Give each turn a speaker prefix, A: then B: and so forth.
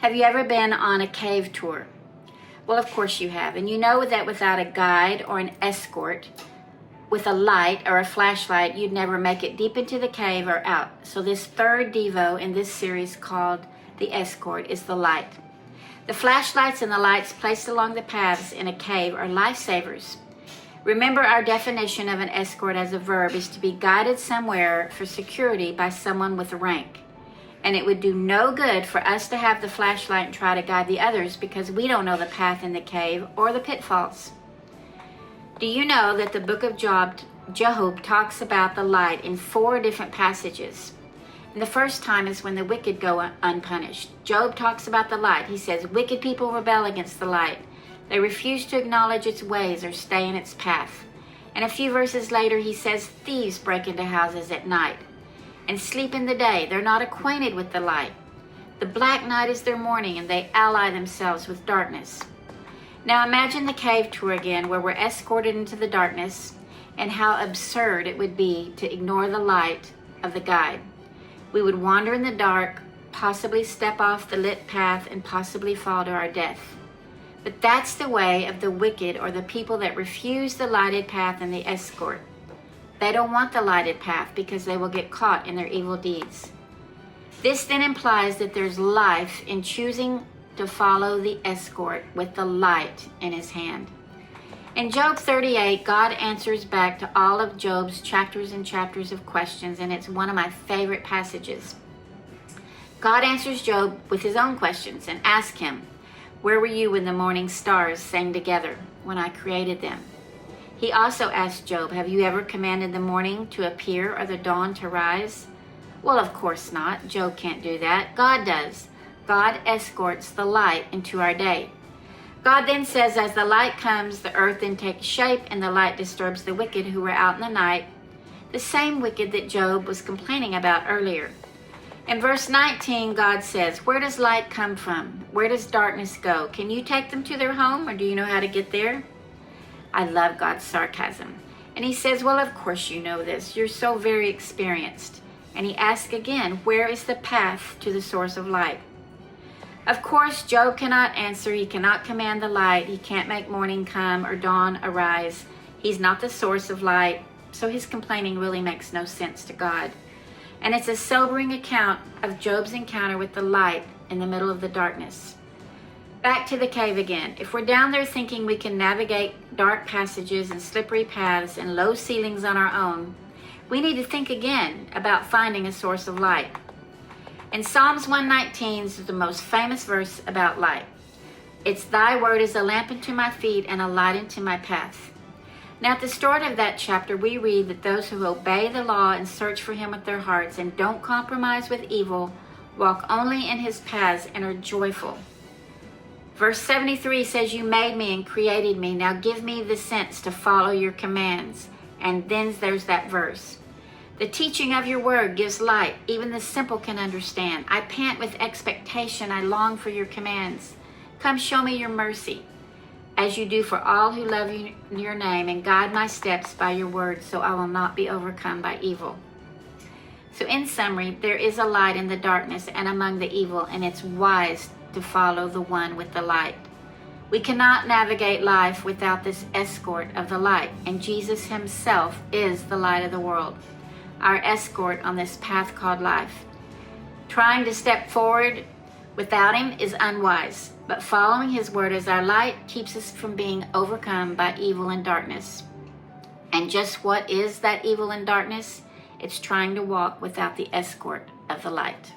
A: Have you ever been on a cave tour? Well, of course you have. And you know that without a guide or an escort, with a light or a flashlight, you'd never make it deep into the cave or out. So this third Devo in this series called the Escort is the light. The flashlights and the lights placed along the paths in a cave are lifesavers. Remember, our definition of an escort as a verb is to be guided somewhere for security by someone with rank. And it would do no good for us to have the flashlight and try to guide the others because we don't know the path in the cave or the pitfalls. Do you know that the book of Job talks about the light in 4 different passages? And the first time is when the wicked go unpunished. Job talks about the light. He says, wicked people rebel against the light. They refuse to acknowledge its ways or stay in its path. And a few verses later, he says, thieves break into houses at night and sleep in the day. They're not acquainted with the light. The black night is their morning, and they ally themselves with darkness. Now imagine the cave tour again, where we're escorted into the darkness, and how absurd it would be to ignore the light of the guide. We would wander in the dark, possibly step off the lit path, and possibly fall to our death. But that's the way of the wicked, or the people that refuse the lighted path and the escort. They don't want the lighted path because they will get caught in their evil deeds. This then implies that there's life in choosing to follow the escort with the light in his hand. In Job 38, God answers back to all of Job's chapters and chapters of questions, and it's one of my favorite passages. God answers Job with his own questions and asks him, where were you when the morning stars sang together, when I created them? He also asked Job, have you ever commanded the morning to appear or the dawn to rise? Well, of course not. Job can't do that. God does. God escorts the light into our day. God then says, as the light comes, the earth then takes shape, and the light disturbs the wicked who were out in the night, the same wicked that Job was complaining about earlier. In verse 19, God says, where does light come from? Where does darkness go? Can you take them to their home, or do you know how to get there? I love God's sarcasm. And he says, well, of course you know this. You're so very experienced. And he asks again, where is the path to the source of light? Of course, Job cannot answer. He cannot command the light. He can't make morning come or dawn arise. He's not the source of light. So his complaining really makes no sense to God. And it's a sobering account of Job's encounter with the light in the middle of the darkness. Back to the cave again. If we're down there thinking we can navigate dark passages and slippery paths and low ceilings on our own, we need to think again about finding a source of light. In Psalms 119 is the most famous verse about light. It's thy word is a lamp unto my feet and a light unto my path. Now at the start of that chapter, we read that those who obey the law and search for him with their hearts and don't compromise with evil walk only in his paths and are joyful. Verse 73 says, you made me and created me. Now give me the sense to follow your commands. And then there's that verse. The teaching of your word gives light. Even the simple can understand. I pant with expectation. I long for your commands. Come show me your mercy, as you do for all who love your name, and guide my steps by your word, so I will not be overcome by evil. So in summary, there is a light in the darkness and among the evil, and it's wise to follow the one with the light. We cannot navigate life without this escort of the light, and Jesus himself is the light of the world, our escort on this path called life. Trying to step forward without him is unwise, but following his word as our light keeps us from being overcome by evil and darkness. And just what is that evil and darkness? It's trying to walk without the escort of the light.